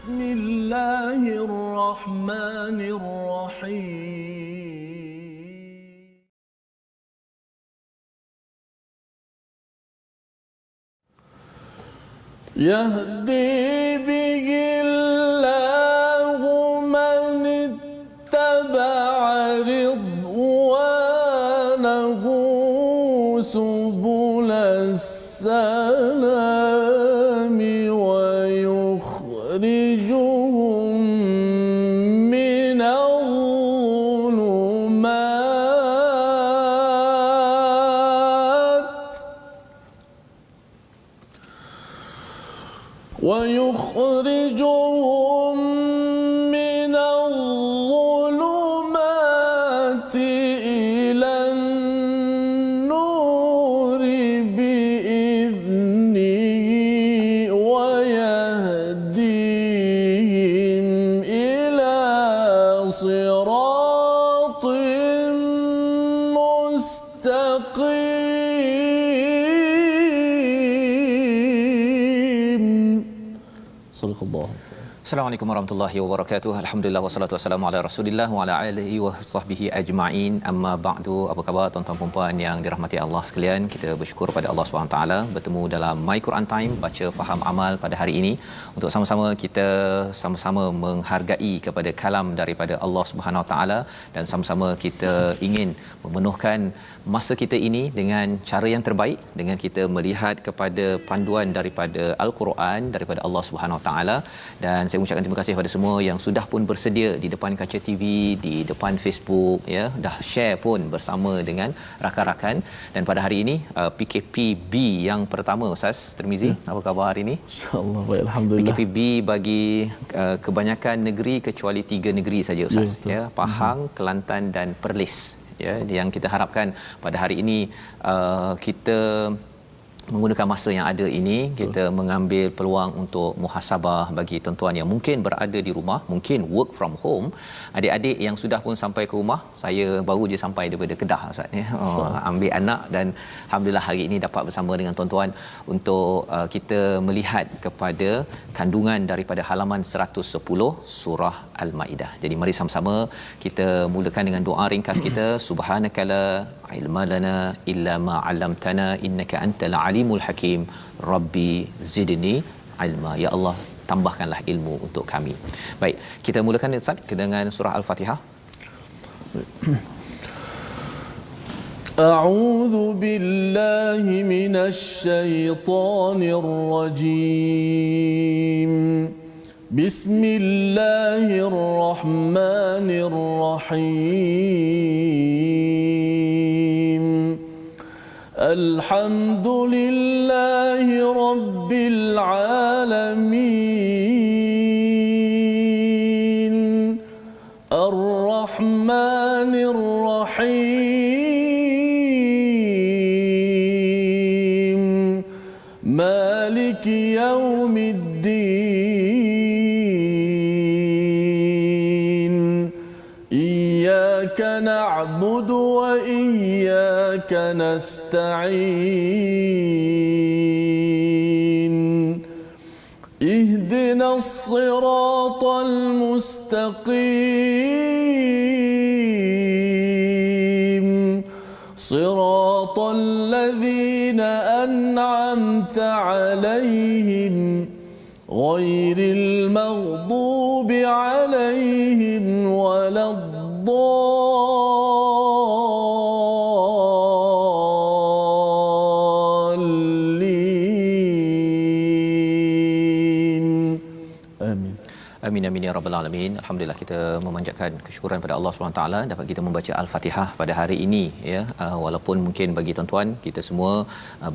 بسم الله الرحمن الرحيم يهدي به الله من اتبع رضوانه سبل السلام ويخرجهم من الظلمات إلى النور بإذنه ويهديهم إلى صراط مستقيم. صدق الله. Assalamualaikum warahmatullahi wabarakatuh. Alhamdulillah wassalatu wassalamu ala Rasulillah wa ala alihi wa sahbihi ajma'in. Amma ba'du. Apa khabar tuan-tuan dan puan yang dirahmati Allah sekalian? Kita bersyukur pada Allah Subhanahu taala bertemu dalam My Quran Time, baca faham amal pada hari ini untuk sama-sama kita sama-sama menghargai kepada kalam daripada Allah Subhanahu taala dan sama-sama kita ingin memenuhkan masa kita ini dengan cara yang terbaik dengan kita melihat kepada panduan daripada Al-Quran daripada Allah Subhanahu taala. Dan saya ucapkan terima kasih kepada semua yang sudah pun bersedia di depan kaca TV, di depan Facebook, ya, dah share pun bersama dengan rakan-rakan. Dan pada hari ini PKPB yang pertama, Ustaz Tirmizi, apa khabar hari ini? InsyaAllah baik, alhamdulillah. PKPB bagi kebanyakan negeri kecuali 3 negeri saja, Ustaz, ya, Pahang, Kelantan dan Perlis, ya, yang kita harapkan pada hari ini kita menggunakan masa yang ada ini kita mengambil peluang untuk muhasabah bagi tuan-tuan yang mungkin berada di rumah, mungkin work from home, adik-adik yang sudah pun sampai ke rumah. Saya baru je sampai daripada Kedah, Ustaz, ya. Ambil anak dan alhamdulillah hari ini dapat bersama dengan tuan-tuan untuk kita melihat kepada kandungan daripada halaman 110 surah Al-Maidah. Jadi mari sama-sama kita mulakan dengan doa ringkas kita. Subhanakala ilma lana illa ma 'allamtana innaka antal alimul hakim. Rabbi zidni ilma. Ya Allah, tambahkanlah ilmu untuk kami. Baik, kita mulakan Ustaz dengan surah Al-Fatihah. A'udzu billahi minasy syaithanir rajim. Bismillahirrahmanirrahim. Alhamdulillahi rabbil alamin. Ar-Rahmanir Rahim. Maliki yaumiddin. Iyyaka na'budu wa iyyaka nasta'in. Ihdinas siratal mustaqim. Siratal ladzina an'amta 'alaihim ghairil maghdubi 'alaihim waladdallin. Amin. Amin amin ya rabbal alamin. Alhamdulillah, kita memanjatkan kesyukuran pada Allah Subhanahu taala dapat kita membaca Al-Fatihah pada hari ini, ya. Walaupun mungkin bagi tuan-tuan kita semua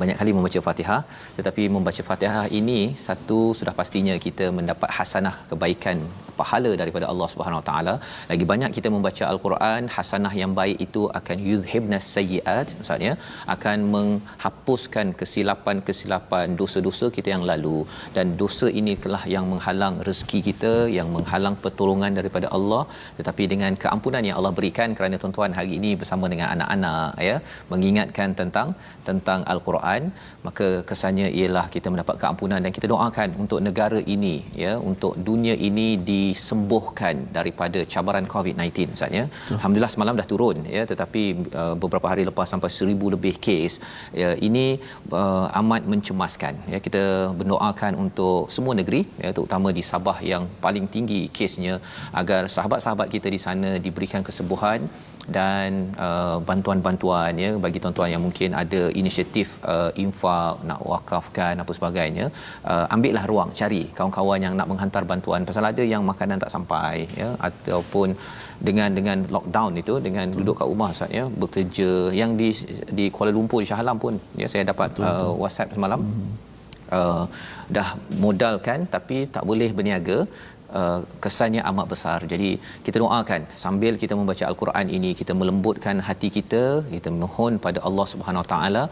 banyak kali membaca Fatihah, tetapi membaca Fatihah ini satu sudah pastinya kita mendapat hasanah kebaikan pahala daripada Allah Subhanahu taala. Lagi banyak kita membaca Al-Quran, hasanah yang baik itu akan yuzhibnas sayyiat, maksudnya akan menghapuskan kesilapan-kesilapan dosa-dosa kita yang lalu, dan dosa ini telah yang menghalang rezeki kita yang menghalang pertolongan daripada Allah, tetapi dengan keampunan yang Allah berikan kerana tuan-tuan hari ini bersama dengan anak-anak ya mengingatkan tentang al-Quran, maka kesannya ialah kita mendapat keampunan dan kita doakan untuk negara ini ya, untuk dunia ini disembuhkan daripada cabaran COVID-19 Ustaz ya. Alhamdulillah semalam dah turun ya, tetapi beberapa hari lepas sampai 1000 lebih kes ya, ini amat mencemaskan ya. Kita berdoakan untuk semua negeri ya, terutama di Sabah yang paling tinggi kesnya, agar sahabat-sahabat kita di sana diberikan kesembuhan dan bantuan-bantuan ya bagi tuan-tuan yang mungkin ada inisiatif infak nak wakafkan apa sebagainya. Ambillah ruang, cari kawan-kawan yang nak menghantar bantuan, pasal ada yang makanan tak sampai ya, ataupun dengan lockdown itu, dengan duduk kat rumah Ustaz ya, bekerja yang di Kuala Lumpur, di Shah Alam pun ya, saya dapat WhatsApp semalam. Dah modalkan tapi tak boleh berniaga. Kesannya amat besar. Jadi kita doakan sambil kita membaca al-Quran ini, kita melembutkan hati kita, kita mohon pada Allah Subhanahu Wa Taala,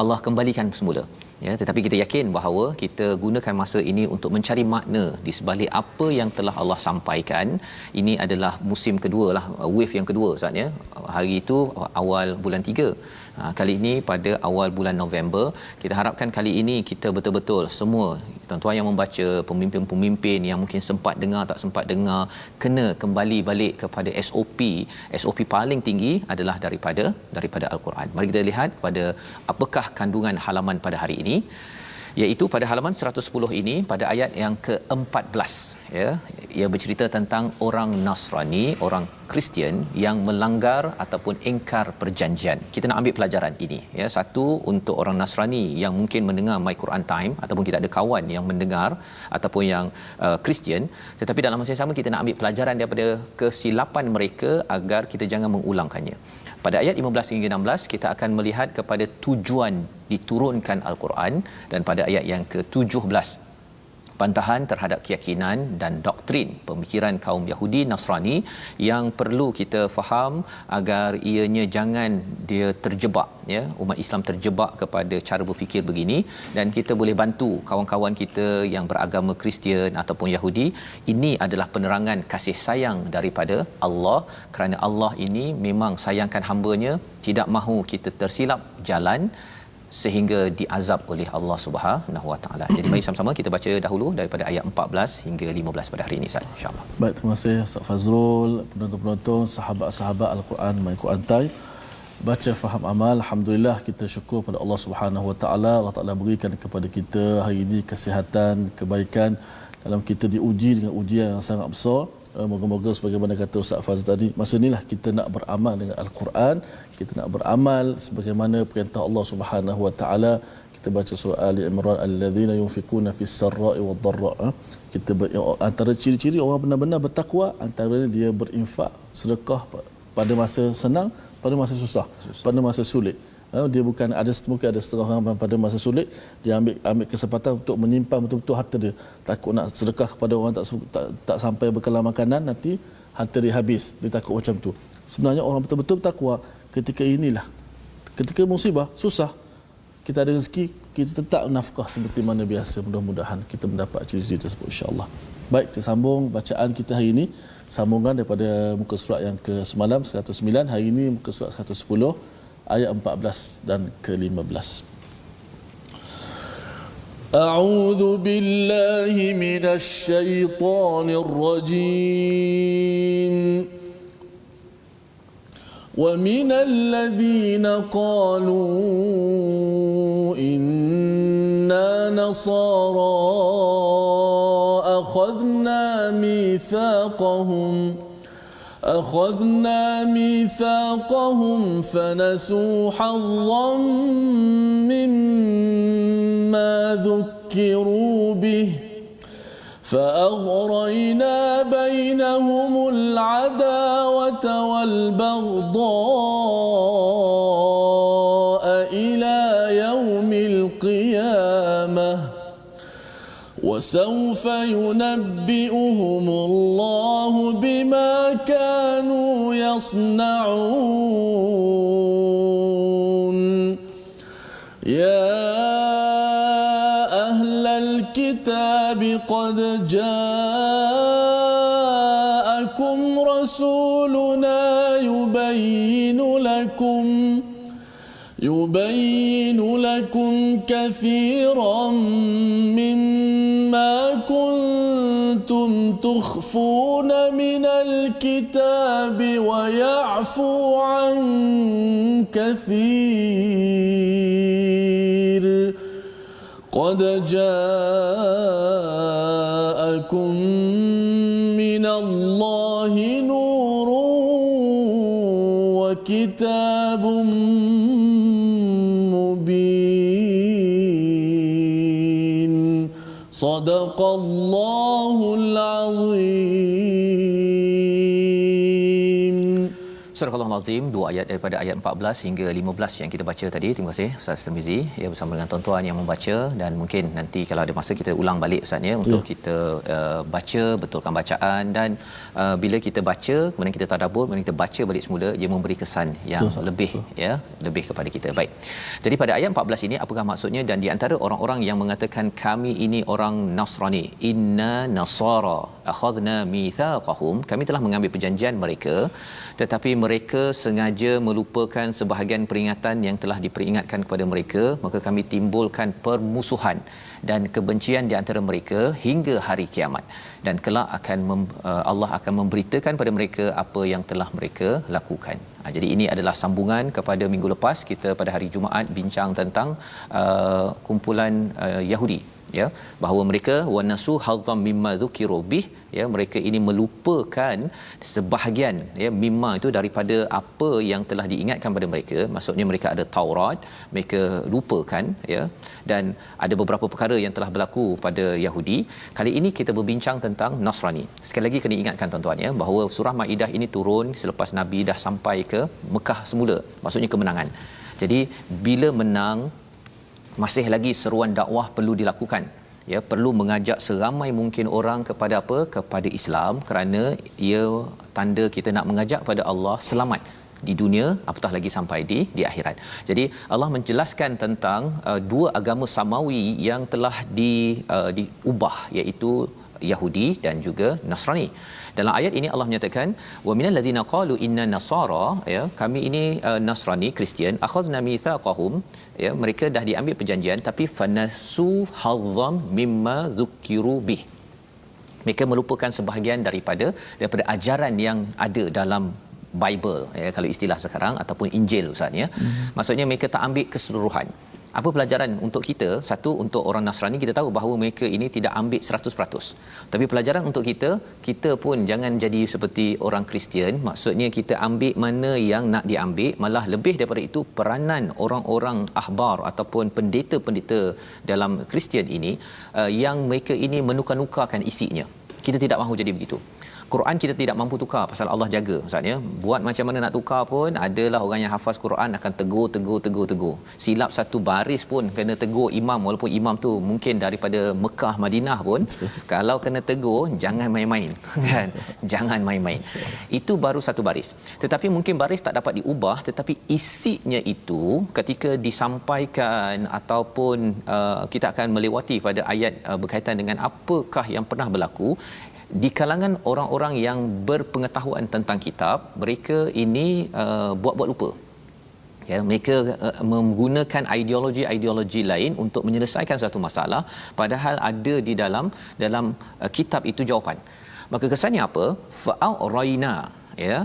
Allah kembalikan semula ya. Tetapi kita yakin bahawa kita gunakan masa ini untuk mencari makna di sebalik apa yang telah Allah sampaikan. Ini adalah musim kedua lah, wave yang kedua Ustaz ya. Hari itu awal bulan 3, kali ini pada awal bulan November. Kita harapkan kali ini kita betul-betul semua tuan-tuan yang membaca, pemimpin-pemimpin yang mungkin sempat dengar tak sempat dengar, kena kembali balik kepada SOP paling tinggi adalah daripada al-Quran. Mari kita lihat pada apakah kandungan halaman pada hari ini, iaitu pada halaman 110 ini pada ayat yang ke-14 ya. Ia bercerita tentang orang Nasrani, orang Kristian yang melanggar ataupun ingkar perjanjian. Kita nak ambil pelajaran ini ya. Satu, untuk orang Nasrani yang mungkin mendengar My Quran Time ataupun kita ada kawan yang mendengar ataupun yang Kristian, tetapi dalam masa yang sama kita nak ambil pelajaran daripada kesilapan mereka agar kita jangan mengulangkannya. Pada ayat 15 hingga 16 kita akan melihat kepada tujuan diturunkan al-Quran, dan pada ayat yang ke-17 bantahan terhadap keyakinan dan doktrin pemikiran kaum Yahudi Nasrani yang perlu kita faham agar ianya jangan dia terjebak ya, umat Islam terjebak kepada cara berfikir begini, dan kita boleh bantu kawan-kawan kita yang beragama Kristian ataupun Yahudi. Ini adalah penerangan kasih sayang daripada Allah, kerana Allah ini memang sayangkan hamba-Nya, tidak mahu kita tersilap jalan sehingga diazab oleh Allah Subhanahu Wa Taala. Jadi mari sama-sama kita baca dahulu daripada ayat 14 hingga 15 pada hari ini Ustaz, insya-Allah. Baik, terima kasih Ustaz Fazrul, penonton-penonton, sahabat-sahabat Al-Quran My Quran Time. Baca faham amal. Alhamdulillah, kita syukur pada Allah Subhanahu Wa Taala. Allah Taala berikan kepada kita hari ini kesihatan, kebaikan dalam kita diuji dengan ujian yang sangat besar. Moga-moga sebagaimana kata Ustaz Fazrul tadi, masa inilah kita nak beramal dengan Al-Quran, kita nak beramal sebagaimana perintah Allah Subhanahu Wa Taala. Kita baca surah Ali Imran, allazina yunfikuna fis sarra'i wad dharra. Kita antara ciri-ciri orang benar-benar bertakwa, antaranya dia berinfak, sedekah pada masa senang, pada masa susah, pada masa sulit. Dia bukan ada, mungkin ada setengah orang pada masa sulit dia ambil kesempatan untuk menyimpan betul-betul harta dia, takut nak sedekah kepada orang tak sampai bekalan makanan, nanti harta dia habis, dia takut macam tu. Sebenarnya orang betul-betul bertakwa ketika inilah, ketika musibah susah, kita ada rezeki, kita tetap nafkah seperti mana biasa. Mudah-mudahan kita mendapat ciri-ciri tersebut, insya-Allah. Baik, kita sambung bacaan kita hari ini, sambungan daripada muka surat yang ke semalam 109, hari ini muka surat 110 ayat 14 dan ke-15. A'udzu billahi minasy syaithanir rajim. Wa minal ladzina qalu inna nasara أخذنا ميثاقهم فنسوا حظا مما ذكروا به فأغرينا بينهم العداوة والبغضاء إلى يوم القيامة وسوف ينبئهم الله بما كانوا يصنعون يا أهل الكتاب قد جاءكم يبين لكم كثيرا مما كنتم تخفون من الكتاب ويعفو عن كثير قد جاءكم من الله نور وكتاب مبين صدق الله العظيم. Surah Al-Azim, dua ayat daripada ayat 14 hingga 15 yang kita baca tadi. Terima kasih Ustaz Tirmizi ya, bersama dengan tuan-tuan yang membaca, dan mungkin nanti kalau ada masa kita ulang balik Ustaz ya, untuk kita baca, betulkan bacaan, dan bila kita baca kemudian kita tadabbur, kemudian kita baca balik semula, ia memberi kesan yang lebih ya, lebih kepada kita. Baik. Jadi pada ayat 14 ini apakah maksudnya? Dan di antara orang-orang yang mengatakan kami ini orang Nasrani, inna nasara akhadna mitsaqahum, kami telah mengambil perjanjian mereka, tetapi mereka sengaja melupakan sebahagian peringatan yang telah diperingatkan kepada mereka, maka kami timbulkan permusuhan dan kebencian di antara mereka hingga hari kiamat, dan kelak akan Allah akan memberitakan pada mereka apa yang telah mereka lakukan. Jadi ini adalah sambungan kepada minggu lepas kita pada hari Jumaat bincang tentang kumpulan Yahudi ya, bahawa mereka wanasu hadzam mimma dzukiru bih ya, mereka ini melupakan sebahagian ya, mimma itu daripada apa yang telah diingatkan pada mereka. Maksudnya mereka ada Taurat, mereka lupakan ya, dan ada beberapa perkara yang telah berlaku pada Yahudi. Kali ini kita berbincang tentang Nasrani. Sekali lagi kena ingatkan tuan-tuan ya, bahawa surah Maidah ini turun selepas Nabi dah sampai ke Mekah semula, maksudnya kemenangan. Jadi bila menang, masih lagi seruan dakwah perlu dilakukan ya, perlu mengajak seramai mungkin orang kepada apa, kepada Islam, kerana ia tanda kita nak mengajak pada Allah selamat di dunia, apatah lagi sampai di akhirat. Jadi Allah menjelaskan tentang dua agama samawi yang telah diubah, iaitu Yahudi dan juga Nasrani. Dalam ayat ini Allah menyatakan wa minal ladzina qalu inna nasara ya, kami ini Nasrani, Kristian, akhadna mitsaqahum ya, mereka dah diambil perjanjian tapi fanasu hadzam mimma dzukiru bih, mereka melupakan sebahagian daripada ajaran yang ada dalam Bible ya, kalau istilah sekarang, ataupun Injil Ustaz ya. Maksudnya mereka tak ambil keseluruhan. Apa pelajaran untuk kita? Satu, untuk orang Nasrani kita tahu bahawa mereka ini tidak ambil 100%. Tapi pelajaran untuk kita, kita pun jangan jadi seperti orang Kristian. Maksudnya kita ambil mana yang nak diambil, malah lebih daripada itu peranan orang-orang ahbar ataupun pendeta-pendeta dalam Kristian ini yang mereka ini menukar-nukarkan isinya. Kita tidak mahu jadi begitu. Quran kita tidak mampu tukar, pasal Allah jaga Ustaz ya. Buat macam mana nak tukar pun, adalah orang yang hafaz Quran akan tegur. Silap satu baris pun kena tegur imam, walaupun imam tu mungkin daripada Mekah Madinah pun kalau kena tegur jangan main-main kan. Jangan main-main. Itu baru satu baris. Tetapi mungkin baris tak dapat diubah, tetapi isinya itu ketika disampaikan ataupun kita akan melewati pada ayat berkaitan dengan apakah yang pernah berlaku di kalangan orang-orang yang berpengetahuan tentang kitab, mereka ini buat-buat lupa. Ya, mereka menggunakan ideologi lain untuk menyelesaikan satu masalah, padahal ada di dalam kitab itu jawapan. Maka kesannya apa? Fa'araina ya,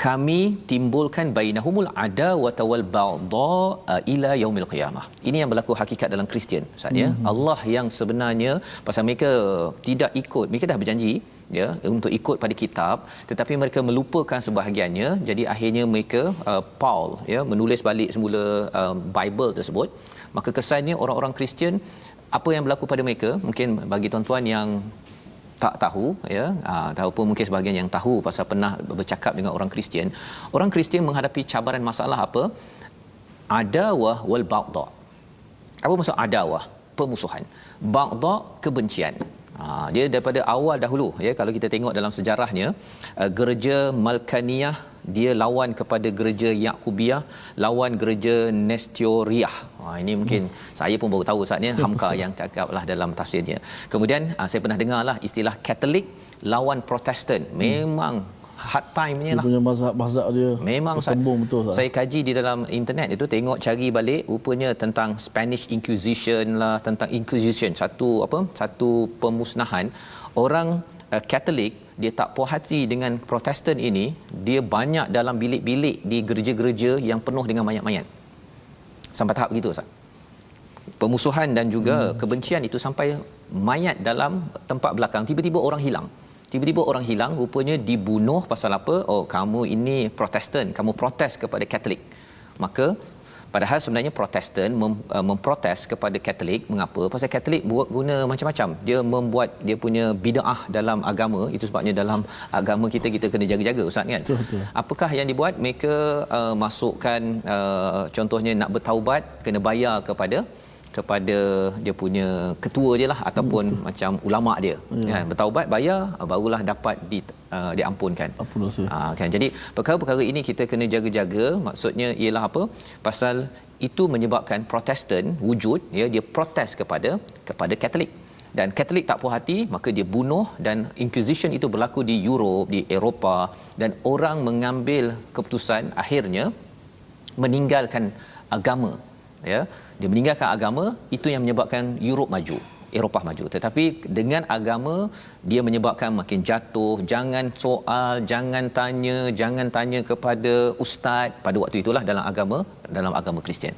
kami timbulkan bainahumul adawata wal baghdha ila yaumil qiyamah. Ini yang berlaku hakikat dalam Kristian Ustaz ya. Allah yang sebenarnya, pasal mereka tidak ikut, mereka dah berjanji ya untuk ikut pada kitab, tetapi mereka melupakan sebahagiannya. Jadi akhirnya mereka Paul ya menulis balik semula Bible tersebut. Maka kesannya orang-orang Kristian, apa yang berlaku pada mereka, mungkin bagi tuan-tuan yang tak tahu ya, ataupun mungkin sebahagian yang tahu pasal pernah bercakap dengan orang Kristian. Orang Kristian menghadapi cabaran masalah apa? Adawah wal baghdha. Apa maksud adawah? Permusuhan. Baghdha, kebencian. Dia daripada awal dahulu ya, kalau kita tengok dalam sejarahnya, gereja Malkaniyah dia lawan kepada gereja Yakubiyah, lawan gereja Nestoriah. Ini mungkin saya pun baru tahu Ustaz ni, Hamka yang cakaplah dalam tafsirnya. Kemudian saya pernah dengarlah istilah Katolik lawan Protestan. Memang hard time-nya Dia lah. punya mazhab dia Memang bertembung betul Ustaz. saya kaji di dalam internet itu, tengok cari balik rupanya tentang Spanish Inquisition lah, tentang Inquisition, satu pemusnahan orang Katolik. Dia tak puas hati dengan Protestan ini, dia banyak dalam bilik-bilik di gereja-gereja yang penuh dengan mayat-mayat. Sampai tahap begitu Ustaz. Pemusuhan dan juga kebencian itu sampai mayat dalam tempat belakang, tiba-tiba orang hilang, rupanya dibunuh pasal apa? Oh, kamu ini Protestan, kamu protes kepada Katolik. Maka padahal sebenarnya Protestan memprotes kepada Katolik. Mengapa? Pasal Katolik buat guna macam-macam. Dia membuat dia punya bid'ah dalam agama. Itu sebabnya dalam agama kita kena jaga-jaga Ustaz kan. Betul. Apakah yang dibuat? Mereka masukkan contohnya nak bertaubat kena bayar kepada dia punya ketua je lah, ataupun macam ulama dia. Kan, bertaubat bayar barulah dapat diampunkan. Apa dosa? Kan, jadi perkara-perkara ini kita kena jaga-jaga. Maksudnya ialah apa? Pasal itu menyebabkan Protestan wujud, ya, dia protes kepada Katolik. Dan Katolik tak puas hati, maka dia bunuh, dan Inquisition itu berlaku di Europe, di Eropah, dan orang mengambil keputusan akhirnya meninggalkan agama. Ya, dia meninggalkan agama, itu yang menyebabkan Europe maju, Eropah maju. Tetapi dengan agama dia menyebabkan makin jatuh. Jangan soal, jangan tanya kepada ustaz pada waktu itulah dalam agama Kristian.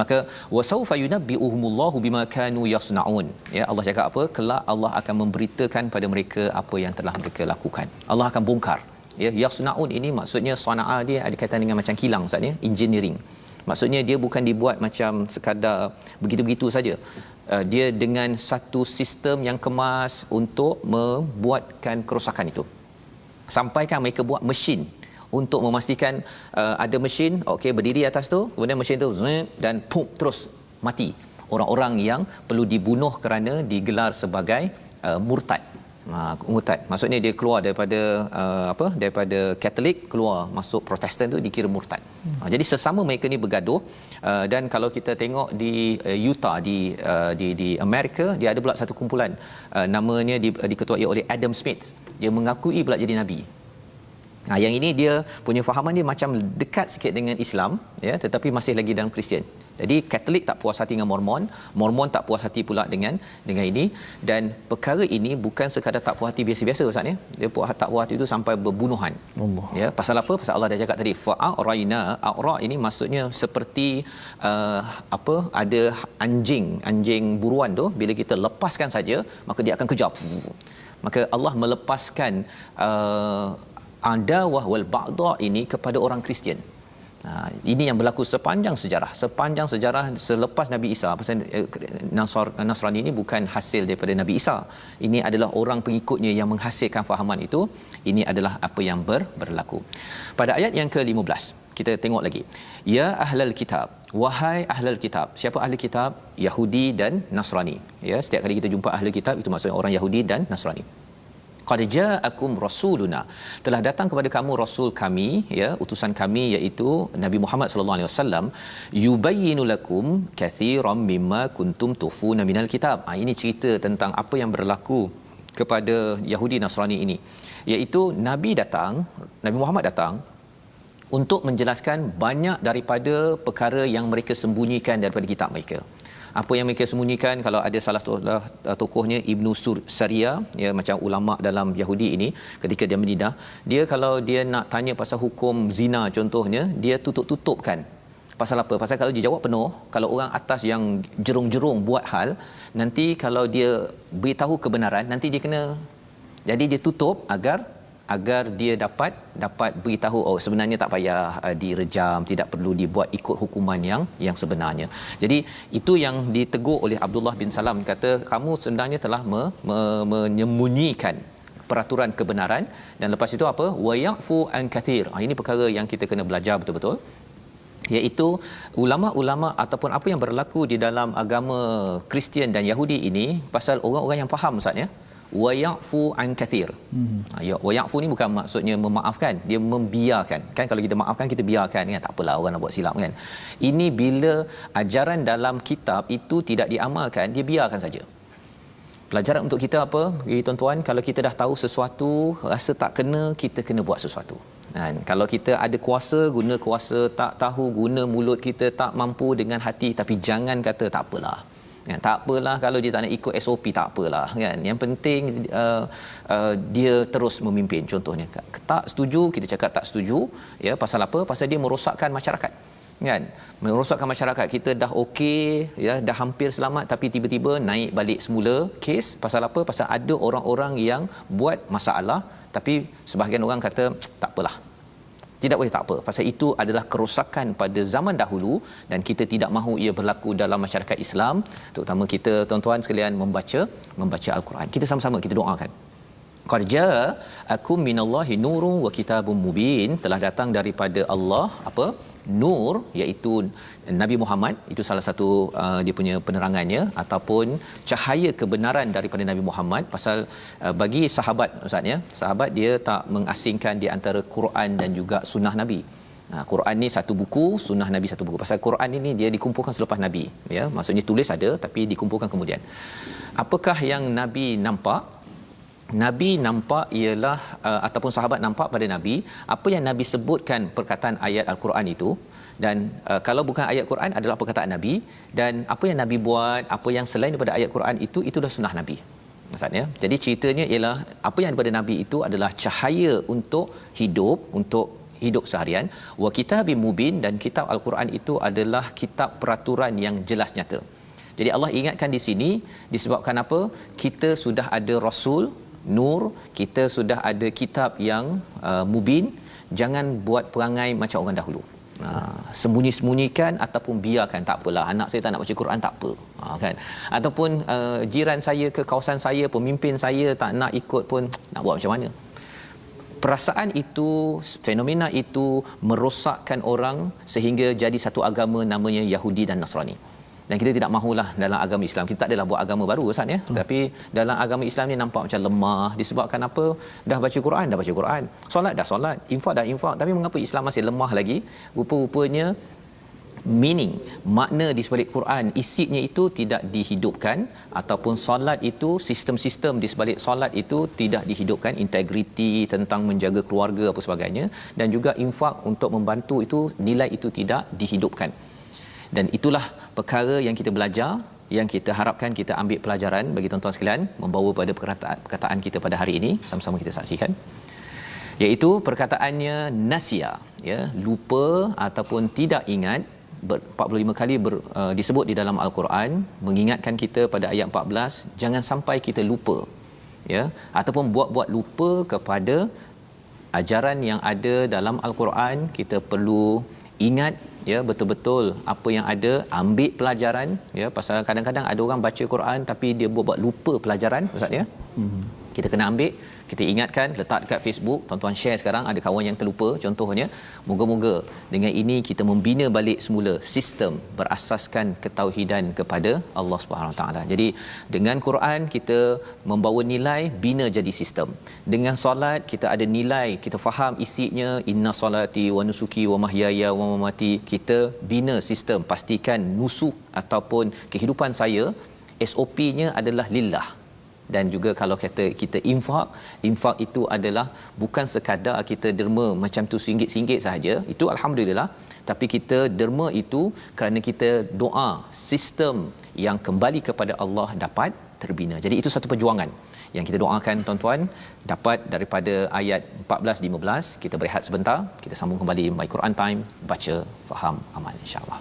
Maka wasaufa yunabbi'uhumullahu bima kanu yasnaun. Ya, Allah cakap apa? Kelak Allah akan memberitakan pada mereka apa yang telah mereka lakukan. Allah akan bongkar. Ya, yasnaun ini maksudnya sana'a dia ada kaitan dengan macam kilang Ustaz ya, engineering. Maksudnya dia bukan dibuat macam sekadar begitu-begitu saja. Dia dengan satu sistem yang kemas untuk membuatkan kerosakan itu. Sampaikan mereka buat mesin untuk memastikan ada mesin okey berdiri atas tu, kemudian mesin tu dan pum terus mati. Orang-orang yang perlu dibunuh kerana digelar sebagai murtad. Murtad maksudnya dia keluar daripada Katolik, keluar masuk Protestan tu dikira murtad. Jadi sesama mereka ni bergaduh, dan kalau kita tengok di Utah di Amerika, dia ada pula satu kumpulan namanya diketuai oleh Adam Smith. Dia mengakui pula jadi nabi. Yang ini dia punya fahaman dia macam dekat sikit dengan Islam, ya, tetapi masih lagi dalam Kristian. Jadi Katolik tak puas hati dengan Mormon tak puas hati pula dengan ini, dan perkara ini bukan sekadar tak puas hati biasa-biasa Ustaz ya. Dia tak puas hati itu sampai berbunuhan. Allah. Ya, pasal apa? Pasal Allah dah cakap tadi fa'araina, a'ra ini maksudnya seperti ada anjing buruan tu, bila kita lepaskan saja maka dia akan kejar. Maka Allah melepaskan adawah wal ba'da ini kepada orang Kristian. Ini yang berlaku sepanjang sejarah selepas Nabi Isa. Pasal Nasrani ini bukan hasil daripada Nabi Isa. Ini adalah orang pengikutnya yang menghasilkan fahaman itu. Ini adalah apa yang berlaku. Pada ayat yang ke-15 kita tengok lagi. Ya ahlal kitab, wahai ahlul kitab. Siapa ahli kitab? Yahudi dan Nasrani. Ya, setiap kali kita jumpa ahli kitab itu maksudnya orang Yahudi dan Nasrani. Qad ja'akum rasuluna, telah datang kepada kamu rasul kami, ya, utusan kami iaitu Nabi Muhammad sallallahu alaihi wasallam, yubayyinu lakum katsiran mimma kuntum tufuna minal kitab. Ini cerita tentang apa yang berlaku kepada Yahudi Nasrani ini, iaitu Nabi Muhammad datang untuk menjelaskan banyak daripada perkara yang mereka sembunyikan daripada kitab mereka. Apa yang mereka sembunyikan, kalau ada salah tokohnya Ibnu Sariyah, ya, macam ulama dalam Yahudi ini, ketika dia menidah, dia kalau dia nak tanya pasal hukum zina contohnya, dia tutup-tutupkan. Pasal apa? Pasal kalau dia jawab penuh, kalau orang atas yang jerung-jerung buat hal, nanti kalau dia beritahu kebenaran, nanti dia kena, jadi dia tutup agar dia dapat beritahu sebenarnya tak payah direjam, tidak perlu dibuat ikut hukuman yang sebenarnya. Jadi itu yang ditegur oleh Abdullah bin Salam, kata kamu sebenarnya telah menyembunyikan peraturan kebenaran, dan lepas itu apa? Wa ya'fu an kathir. Ini perkara yang kita kena belajar betul-betul, iaitu ulama-ulama ataupun apa yang berlaku di dalam agama Kristian dan Yahudi ini, pasal orang-orang yang faham Ustaz ya, wa ya'fu an kathir. Wa ya'fu ni bukan maksudnya memaafkan, dia membiarkan. Kan kalau kita maafkan kita biarkan kan, tak apalah orang nak buat silap kan. Ini bila ajaran dalam kitab itu tidak diamalkan, dia biarkan saja. Pelajaran untuk kita apa? Tuan-tuan, kalau kita dah tahu sesuatu, rasa tak kena, kita kena buat sesuatu. Dan kalau kita ada kuasa, guna kuasa, tak tahu guna mulut kita, tak mampu dengan hati, tapi jangan kata tak apalah. Ya, tak apalah kalau dia tak nak ikut SOP, tak apalah kan. Yang penting dia terus memimpin. Contohnya tak setuju, kita cakap tak setuju, ya, pasal apa? Pasal dia merosakkan masyarakat. Kan, merosakkan masyarakat. Kita dah okey, ya, dah hampir selamat, tapi tiba-tiba naik balik semula kes. Pasal apa? Pasal ada orang-orang yang buat masalah, tapi sebahagian orang kata tak apalah, tidak boleh, tak apa, pasal itu adalah kerosakan pada zaman dahulu dan kita tidak mahu ia berlaku dalam masyarakat Islam, terutama kita tuan-tuan sekalian membaca Al-Quran. Kita sama-sama kita doakan. Qad ja'akum minallahi nurun wa kitabun mubin, telah datang daripada Allah apa? Nur, iaitu Nabi Muhammad, itu salah satu dia punya penerangannya, ataupun cahaya kebenaran daripada Nabi Muhammad. Pasal bagi sahabat, ustaz ya, sahabat dia tak mengasingkan di antara Quran dan juga sunnah Nabi. Quran ni satu buku, sunnah Nabi satu buku. Pasal Quran ini dia dikumpulkan selepas Nabi, ya, maksudnya tulis ada tapi dikumpulkan kemudian. Apakah yang Nabi nampak? Nabi nampak ialah ataupun sahabat nampak pada Nabi apa yang Nabi sebutkan perkataan ayat Al-Quran itu, dan kalau bukan ayat Quran adalah perkataan Nabi, dan apa yang Nabi buat, apa yang selain daripada ayat Quran itu itulah sunnah Nabi. Maksudnya, jadi ceritanya ialah apa yang daripada Nabi itu adalah cahaya untuk hidup seharian. Wa kitabim mubin, dan kitab Al-Quran itu adalah kitab peraturan yang jelas nyata. Jadi Allah ingatkan di sini disebabkan apa? Kita sudah ada Rasul Nur, kita sudah ada kitab yang mubin. Jangan buat perangai macam orang dahulu. Sembunyi-sembunyikan ataupun biarkan, tak apalah, anak saya tak nak baca Quran, tak apa, kan, ataupun jiran saya ke kawasan saya, pemimpin saya tak nak ikut pun, nak buat macam mana? Perasaan itu, fenomena itu merosakkan orang sehingga jadi satu agama namanya Yahudi dan Nasrani. Dan kita tidak mahulah dalam agama Islam. Kita tak adalah buat agama baru, Ustaz ya. Tapi dalam agama Islam ni nampak macam lemah disebabkan apa? Dah baca Quran, solat dah solat, infak dah infak, tapi mengapa Islam masih lemah lagi? Rupa-rupanya meaning, makna di sebalik Quran, isinya itu tidak dihidupkan, ataupun solat itu, sistem-sistem di sebalik solat itu tidak dihidupkan, integriti tentang menjaga keluarga apa sebagainya, dan juga infak untuk membantu itu, nilai itu tidak dihidupkan. Dan itulah perkara yang kita belajar, yang kita harapkan kita ambil pelajaran bagi tuan-tuan sekalian, membawa pada perkataan kita pada hari ini. Sama-sama kita saksikan, iaitu perkataannya nasia, ya, lupa ataupun tidak ingat. 45 kali disebut di dalam Al-Quran, mengingatkan kita pada ayat 14 jangan sampai kita lupa, ya, ataupun buat-buat lupa kepada ajaran yang ada dalam Al-Quran. Kita perlu ingat, ya, betul-betul apa yang ada, ambil pelajaran, ya, pasal kadang-kadang ada orang baca Quran tapi dia buat lupa pelajaran, ustaz ya. Kita kena ambil, kita ingatkan, letak dekat Facebook, tuan-tuan share sekarang, ada kawan yang terlupa contohnya. Moga-moga dengan ini kita membina balik semula sistem berasaskan ketauhidan kepada Allah Subhanahu taala. Jadi dengan Quran kita membawa nilai, bina jadi sistem. Dengan solat kita ada nilai, kita faham isinya, inna solati wa nusuki wa mahyaya wa mamati, kita bina sistem, pastikan nusuk ataupun kehidupan saya SOP-nya adalah lillah. Dan juga kalau kata kita infak itu adalah bukan sekadar kita derma macam tu singgit-singgit sahaja, itu alhamdulillah, tapi kita derma itu kerana kita doa sistem yang kembali kepada Allah dapat terbina. Jadi itu satu perjuangan yang kita doakan tuan-tuan dapat daripada ayat 14-15. Kita berehat sebentar, kita sambung kembali My Quran Time, baca, faham, amal, insya-Allah.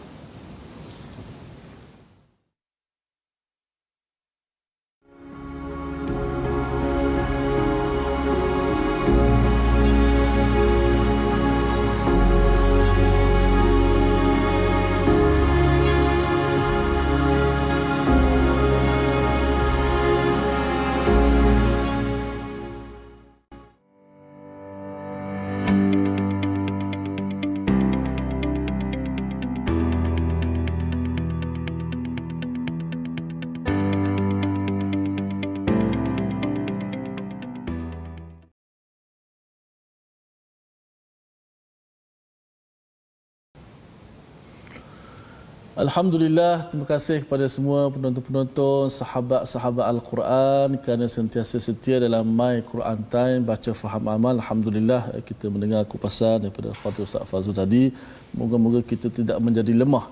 Alhamdulillah, terima kasih kepada semua penonton-penonton, sahabat-sahabat Al-Quran kerana sentiasa setia dalam My Quran Time, baca faham amal. Alhamdulillah, kita mendengar kupasan daripada Khatir Ustaz Fazul tadi. Moga-moga kita tidak menjadi lemah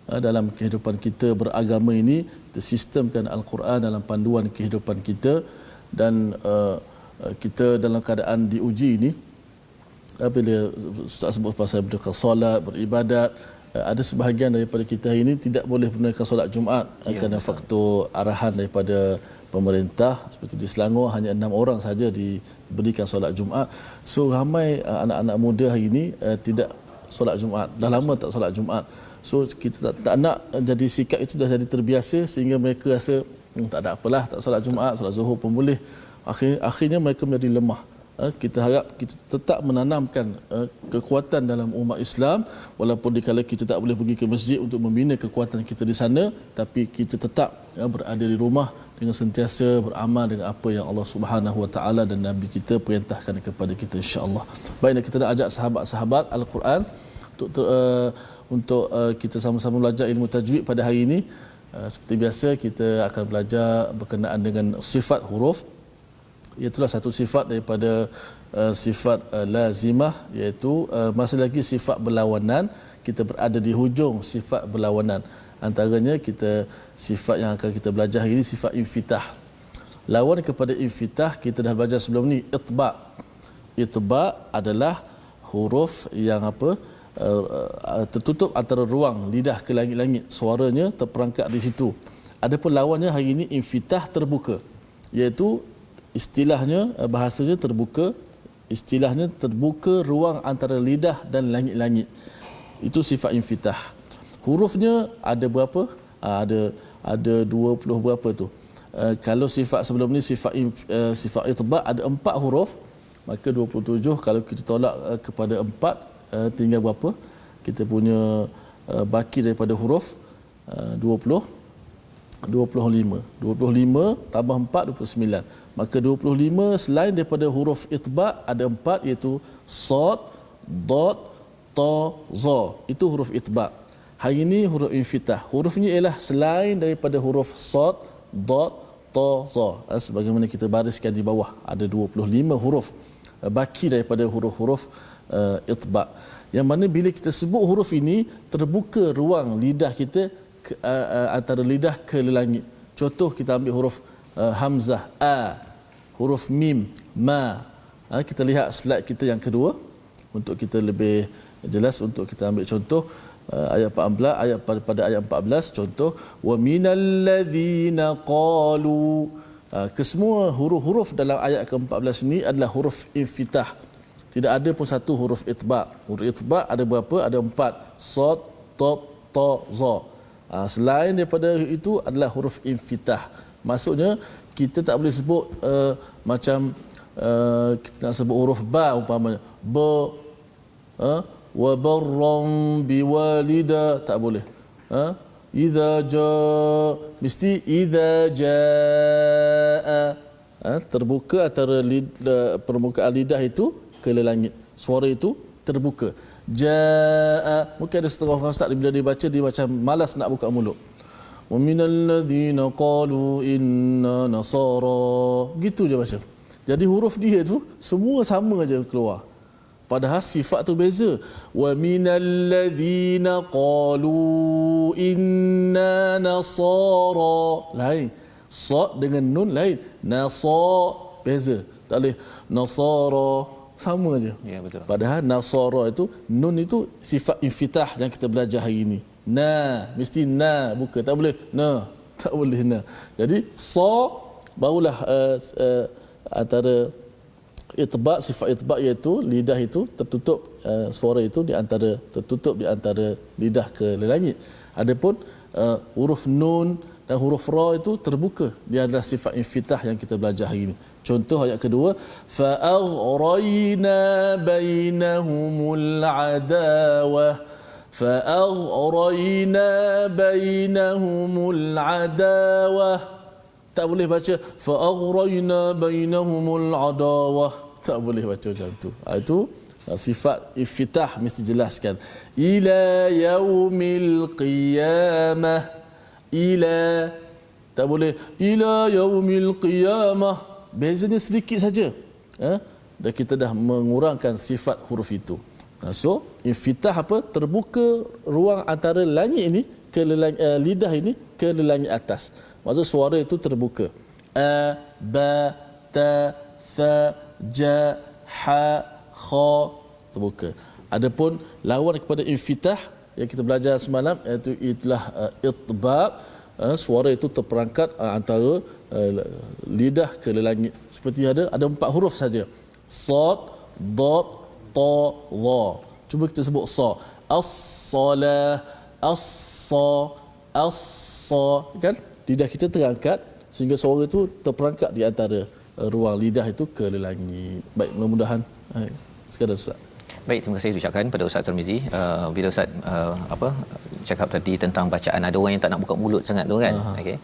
dalam kehidupan kita beragama ini. Kita sistemkan Al-Quran dalam panduan kehidupan kita, dan kita dalam keadaan diuji ini. Bila Ustaz sebut pasal berdekatan solat, beribadat, ada sebahagian daripada kita hari ini tidak boleh menunaikan solat Jumaat kerana faktor arahan daripada pemerintah. Seperti di Selangor hanya 6 orang saja diberikan solat Jumaat. So ramai anak-anak muda hari ini tidak solat Jumaat, dah lama tak solat Jumaat. So kita tak nak jadi sikap itu dah jadi terbiasa sehingga mereka rasa tak ada apalah, tak solat Jumaat, solat Zuhur pun boleh. Akhirnya mereka menjadi lemah. Kita harap kita tetap menanamkan kekuatan dalam umat Islam, walaupun dikala kita tak boleh pergi ke masjid untuk membina kekuatan kita di sana, tapi kita tetap berada di rumah dengan sentiasa beramal dengan apa yang Allah Subhanahu Wa Taala dan Nabi kita perintahkan kepada kita, insya-Allah. Baiklah, kita nak ajak sahabat-sahabat Al-Quran untuk kita sama-sama belajar ilmu tajwid pada hari ini. Seperti biasa, kita akan belajar berkenaan dengan sifat huruf. Itulah satu sifat daripada sifat lazimah, iaitu masih lagi sifat berlawanan. Kita berada di hujung sifat berlawanan. Antaranya sifat yang akan kita belajar hari ini sifat infitah. Lawan kepada infitah kita dah belajar sebelum ni, itba'. Itba' adalah huruf yang tertutup antara ruang lidah ke langit-langit, suaranya terperangkap di situ. Adapun lawannya hari ini infitah, terbuka, iaitu istilahnya, bahasanya terbuka, istilahnya terbuka ruang antara lidah dan langit-langit. Itu sifat infitah. Hurufnya ada berapa? Ada 20 berapa tu. Kalau sifat sebelum ni sifat itba' ada 4 huruf, maka 27. Kalau kita tolak kepada 4, tinggal berapa? Kita punya baki daripada huruf 25 tambah 4, 29. Maka 25 selain daripada huruf itba' ada 4, iaitu sad, dad, ta, za. Itu huruf itba'. Hari ini huruf infitah. Hurufnya ialah selain daripada huruf sad, dad, ta, za. Sebagaimana kita bariskan di bawah, ada 25 huruf baki daripada huruf-huruf itba'. Yang mana bila kita sebut huruf ini, terbuka ruang lidah kita antara lidah ke langit. Contoh, kita ambil huruf hamzah, a, huruf mim, ma. Kita lihat slide kita yang kedua untuk kita lebih jelas. Untuk kita ambil contoh ayat 14, pada ayat 14, contoh wa minal ladzina qalu. Kesemua huruf-huruf dalam ayat ke-14 ini adalah huruf infitah. Tidak ada pun satu huruf itba'. Huruf itba' ada berapa? Ada 4. Sad, ta, ta, za. Selain daripada itu adalah huruf infitah. Maksudnya kita tak boleh sebut macam kita nak sebut huruf ba umpamanya, ba, wa barran biwalida, tak boleh. Idza jaa, mesti idza jaa. Terbuka antara permukaan lidah itu ke langit. Suara itu terbuka. Jaa, mungkin ada setengah orang ustaz bila dia baca dia macam malas nak buka mulut. Wa minal ladzina qalu inna nasara, gitu je macam. Jadi huruf dia tu semua sama aja keluar, padahal sifat tu beza. Wa minal ladzina qalu inna nasara, lain. Sad dengan nun lain. Nasar beza, tak boleh nasara, sama aja. Ya, betul. Padahal nasara itu, nun itu sifat infitah yang kita belajar hari ini. Na, mesti na buka, tak boleh na, tak boleh na. Jadi sa barulah antara itba', sifat itba' iaitu lidah itu tertutup, suara itu tertutup di antara lidah ke langit. Adapun huruf nun dan huruf ra itu terbuka. Dia adalah sifat infitah yang kita belajar hari ini. Contoh ayat kedua, fa aghrayna bainahumul adawah, fa aghrayna bainahumul adawah. Tak boleh baca fa aghrayna bainahumul adawah, tak boleh baca macam tu. Itu Sifat iftitah mesti jelaskan. Ila yaumil qiyamah. Ila, tak boleh ila yaumil qiyamah. Bezanya sedikit saja. Dan kita dah mengurangkan sifat huruf itu. So, iftitah apa? Terbuka ruang antara langit ini ke lidah ini ke langit atas. Maksud suara itu terbuka. A, ba, ta, tha, ja, ha, kha, terbuka. Adapun lawan kepada iftitah yang kita belajar semalam iaitu itulah itbaq, suara itu terperangkat antara lidah ke langit. Seperti ada 4 huruf saja. Sad, dad, ta, dha. Cuba kita sebut sa. As-salah, as-sa, as-sa, kan? Lidah kita terangkat sehingga suara itu terperangkat di antara ruang lidah itu ke langit. Baik, mudah-mudahan sekadar Ustaz. Baik, terima kasih ucapkan pada Ustaz Tarmizi. Bila Ustaz cakap tadi tentang bacaan, ada orang yang tak nak buka mulut sangat tu kan. Okey.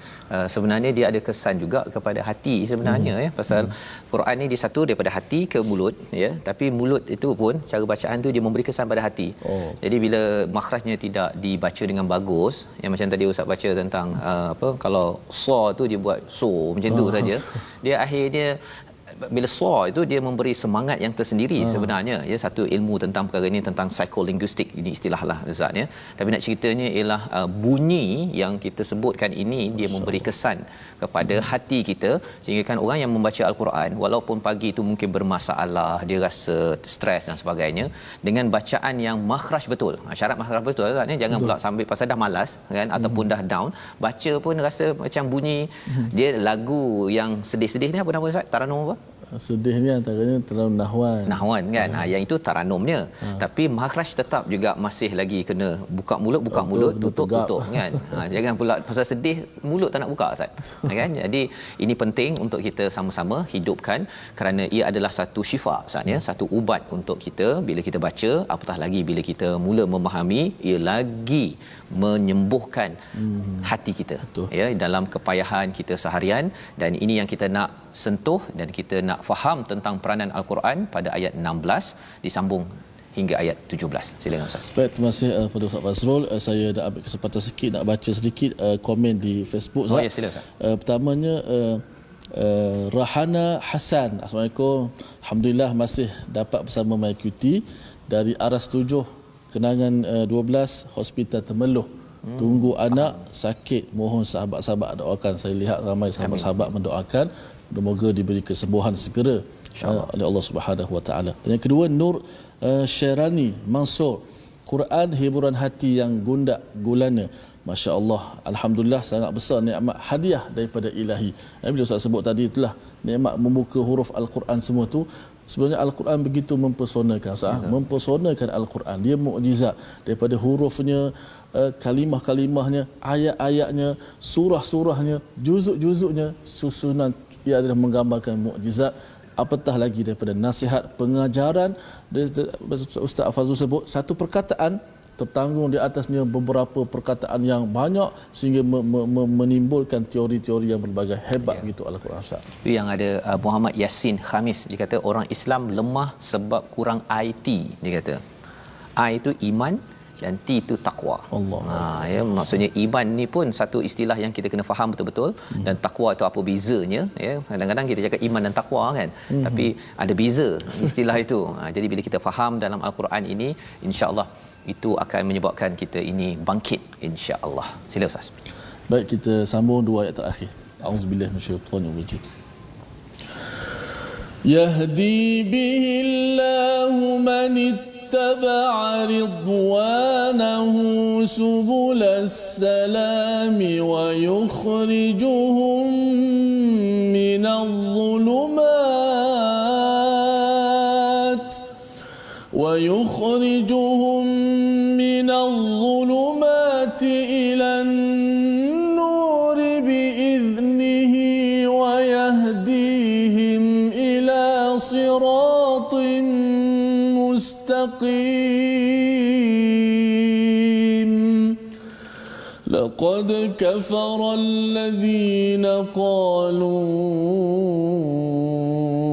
Sebenarnya dia ada kesan juga kepada hati sebenarnya ya, pasal Quran ni dia satu daripada hati ke mulut ya, tapi mulut itu pun cara bacaan tu dia memberi kesan pada hati. Jadi bila makhrajnya tidak dibaca dengan bagus, yang macam tadi Ustaz baca tentang kalau sa tu dia buat so macam tu saja, dia akhirnya bila sa itu dia memberi semangat yang tersendiri sebenarnya ya. Satu ilmu tentang perkara ini tentang psikolinguistik, ini istilahlah Ustaz ya, tapi nak ceritanya ialah bunyi yang kita sebutkan ini dia memberi kesan kepada hati kita, sehingga kan orang yang membaca al-Quran walaupun pagi itu mungkin bermasalah, dia rasa stres dan sebagainya, dengan bacaan yang makhraj betul, syarat makhraj betul Ustaz ya, jangan pula sambil pasal dah malas kan ataupun dah down baca pun rasa macam bunyi dia lagu yang sedih-sedih ni, apa nama Ustaz, taranum apa? Sedih ni antaranya taranum nahwan kan. Yang itu taranumnya. Tapi makhraj tetap juga masih lagi kena buka mulut, tutup kan. Jangan pula pasal sedih mulut tak nak buka Ustaz. Kan? Jadi ini penting untuk kita sama-sama hidupkan, kerana ia adalah satu syifa Ustaz ya, satu ubat untuk kita bila kita baca, apatah lagi bila kita mula memahami, ia lagi menyembuhkan hati kita ya dalam kepayahan kita seharian. Dan ini yang kita nak sentuh dan kita nak faham tentang peranan al-Quran pada ayat 16 disambung hingga ayat 17. Silakan Ustaz. Baik, terima kasih kepada Ustaz Fazrul. Saya nak ambil kesempatan sikit nak baca sedikit komen di Facebook Ustaz. Ya, silakan Ustaz. Pertamanya Rahana Hasan, Assalamualaikum. Alhamdulillah masih dapat bersama mengikuti dari Aras 7 Kenangan 12 Hospital Temeloh. Tunggu anak sakit, mohon sahabat-sahabat doakan. Saya lihat ramai sahabat-sahabat mendoakan, semoga diberi kesembuhan segera oleh Allah Subhanahu Wa Taala. Yang kedua, Nur Syairani Mansur, Quran hiburan hati yang gundak gulana. Masya-Allah, alhamdulillah, sangat besar nikmat hadiah daripada Ilahi. Bila Ustaz sebut tadi itulah nikmat membuka huruf al-Quran semua tu. Sebenarnya al-Quran begitu mempersonakan Ustaz, mempersonakan al-Quran. Dia mukjizat daripada hurufnya, kalimah-kalimahnya, ayat-ayatnya, surah-surahnya, juzuk-juzuknya, susunan ia adalah menggambarkan mukjizat. Apatah lagi daripada nasihat, pengajaran. Ustaz Fazrul sebut satu perkataan tertanggung di atasnya beberapa perkataan yang banyak sehingga menimbulkan teori-teori yang berbagai. Hebat begitu al-Quran Ustaz. Itu yang ada Muhammad Yasin Khamis, dia kata orang Islam lemah sebab kurang IT. Dia kata I itu iman dan T itu takwa. Allah. Ya, maksudnya iman ni pun satu istilah yang kita kena faham betul-betul, dan takwa itu apa bezanya ya. Kadang-kadang kita cakap iman dan takwa kan, tapi ada beza istilah itu. Jadi bila kita faham dalam al-Quran ini, insya-Allah itu akan menyebabkan kita ini bangkit insya-Allah. Sila Ustaz. Baik, kita sambung 2 ayat terakhir. A'udzubillahi minasyaitonirrajim. Yahdi bihillahu man ittaba'a ridwanahu subulas salami wa yukhrijuhum minadh dhulumat ويخرجهم من الظلمات إلى النور بإذنه ويهديهم إلى صراط مستقيم لقد كفر الذين قالوا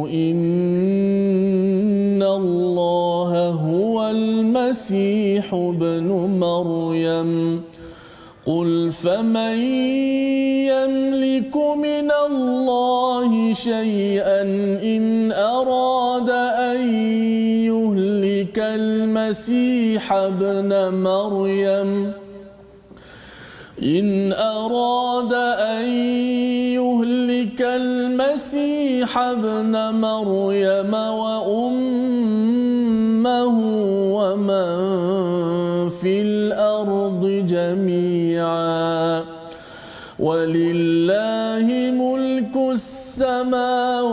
إن الله المسيح ابن مريم قل فمن يملك من الله شيئا إن أراد أن يهلك المسيح ابن مريم إن أراد أن يهلك المسيح ابن مريم وأمه ومن في الأرض جميعا ولله ملك السماوات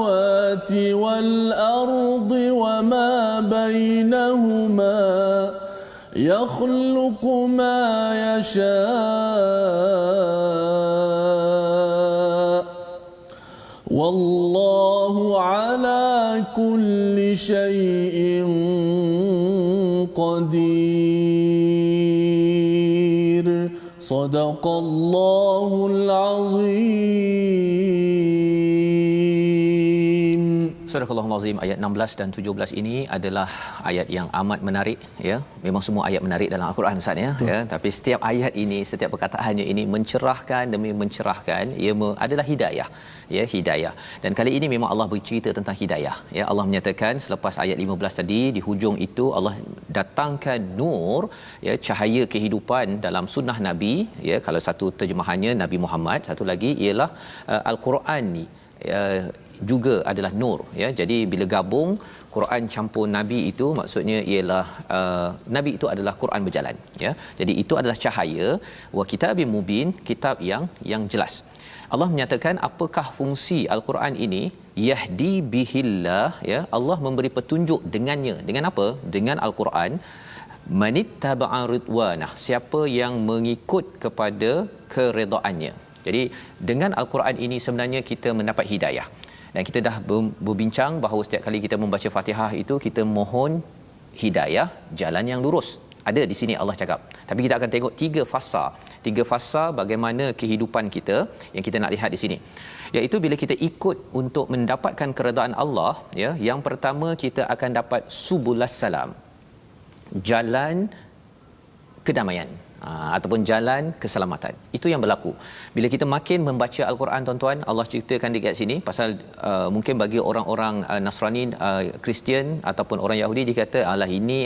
والأرض وما بينهما يخلق ما يشاء والله على كل شيء قدير صدق الله العظيم. Surah Al-Azim ayat 16 dan 17 ini adalah ayat yang amat menarik, ya. Memang semua ayat menarik dalam Al-Quran, Ustaz, ya. Tapi setiap ayat ini, setiap perkataannya ini mencerahkan demi mencerahkan, ia adalah hidayah, ya, hidayah. Dan kali ini memang Allah bercerita tentang hidayah, ya. Allah menyatakan selepas ayat 15 tadi, di hujung itu Allah datangkan nur, ya, cahaya kehidupan dalam sunnah Nabi, ya. Kalau satu terjemahannya Nabi Muhammad, satu lagi ialah Al-Quran ni juga adalah nur, ya. Jadi bila gabung Quran campur Nabi itu, maksudnya ialah Nabi itu adalah Quran berjalan, ya. Jadi itu adalah cahaya, wa kitabim mubin, kitab yang jelas. Allah menyatakan apakah fungsi Al-Quran ini? Yahdi bihillah, ya. Allah memberi petunjuk dengannya. Dengan apa? Dengan Al-Quran. Manittaba'a ridwanah, siapa yang mengikut kepada keredaannya. Jadi dengan Al-Quran ini sebenarnya kita mendapat hidayah. Dan kita dah berbincang bahawa setiap kali kita membaca Fatihah itu kita mohon hidayah, jalan yang lurus. Ada di sini Allah cakap. Tapi kita akan tengok tiga fasa bagaimana kehidupan kita yang kita nak lihat di sini. Iaitu bila kita ikut untuk mendapatkan keredaan Allah, ya, yang pertama kita akan dapat subulas salam. Jalan kedamaian. Ataupun jalan keselamatan. Itu yang berlaku bila kita makin membaca Al-Quran, tuan-tuan. Allah ceritakan dekat sini pasal mungkin bagi orang-orang Nasrani, Kristian ataupun orang Yahudi, dia kata alah ini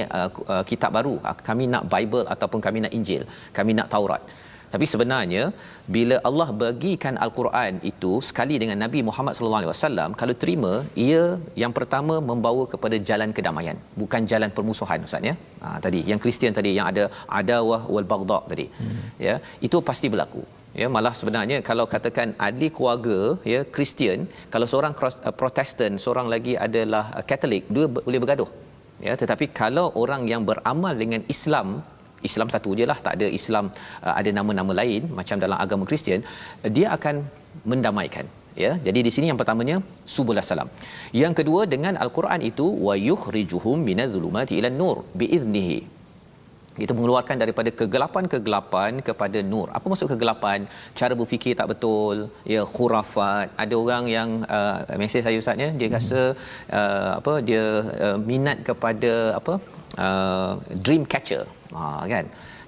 kitab baru, kami nak Bible ataupun kami nak Injil, kami nak Taurat. Tapi sebenarnya bila Allah bagikan Al-Quran itu sekali dengan Nabi Muhammad sallallahu alaihi wasallam, kalau terima, ia yang pertama membawa kepada jalan kedamaian, bukan jalan permusuhan, Ustaz, ya. Tadi yang Kristian tadi yang ada adawah wal baghdha tadi, ya, itu pasti berlaku, ya. Malah sebenarnya kalau katakan ahli keluarga, ya, Kristian, kalau seorang Protestan, seorang lagi adalah Katolik, dua boleh bergaduh, ya. Tetapi kalau orang yang beramal dengan Islam satu je lah, tak ada Islam ada nama-nama lain macam dalam agama Kristian, dia akan mendamaikan, ya. Jadi di sini yang pertamanya subulas salam. Yang kedua, dengan Al-Quran itu wa yukhrijuhum minadh-dhulumati ilan nur biiznihi. Itu mengeluarkan daripada kegelapan kepada nur. Apa maksud kegelapan? Cara berfikir tak betul, ya, khurafat. Ada orang yang mesej saya, Ustaz, ya, dia rasa dia minat kepada dream catcher, kan,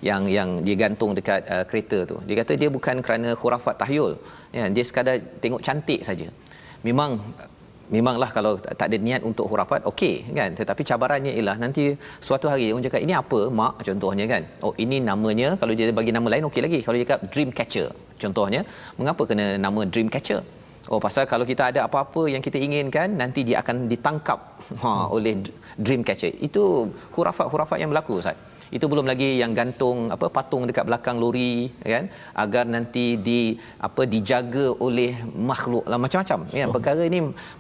yang dia gantung dekat kereta tu. Dia kata dia bukan kerana khurafat tahyul, ya, dia sekadar tengok cantik saja. Memanglah kalau tak ada niat untuk khurafat, okey, kan. Tetapi cabarannya ialah nanti suatu hari orang cakap ini apa, mak, contohnya, kan. Oh, ini namanya, kalau dia bagi nama lain okey lagi. Kalau dia cakap dream catcher contohnya, mengapa kena nama dream catcher? Oh, pasal kalau kita ada apa-apa yang kita inginkan, nanti dia akan ditangkap oleh dream catcher. Itu khurafat yang berlaku, Ustaz. Itu belum lagi yang gantung patung dekat belakang lori, kan, agar nanti dijaga oleh makhluk lah, macam-macam, ya. Perkara ini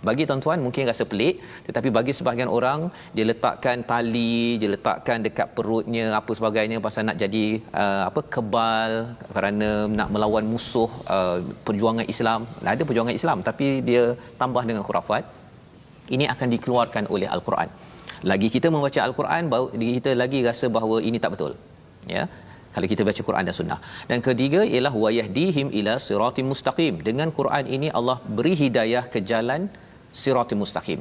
bagi tuan-tuan mungkin rasa pelik, tetapi bagi sebahagian orang dia letakkan tali, dia letakkan dekat perutnya apa sebagainya pasal nak jadi kebal kerana nak melawan musuh perjuangan Islam. Ada perjuangan Islam tapi dia tambah dengan khurafat. Ini akan dikeluarkan oleh Al-Quran. Lagi kita membaca Al-Quran, baru kita lagi rasa bahawa ini tak betul, ya, kalau kita baca Quran dan Sunnah. Dan ketiga ialah wa yahdihim ila siratim mustaqim. Dengan Quran ini Allah beri hidayah ke jalan siratim mustaqim.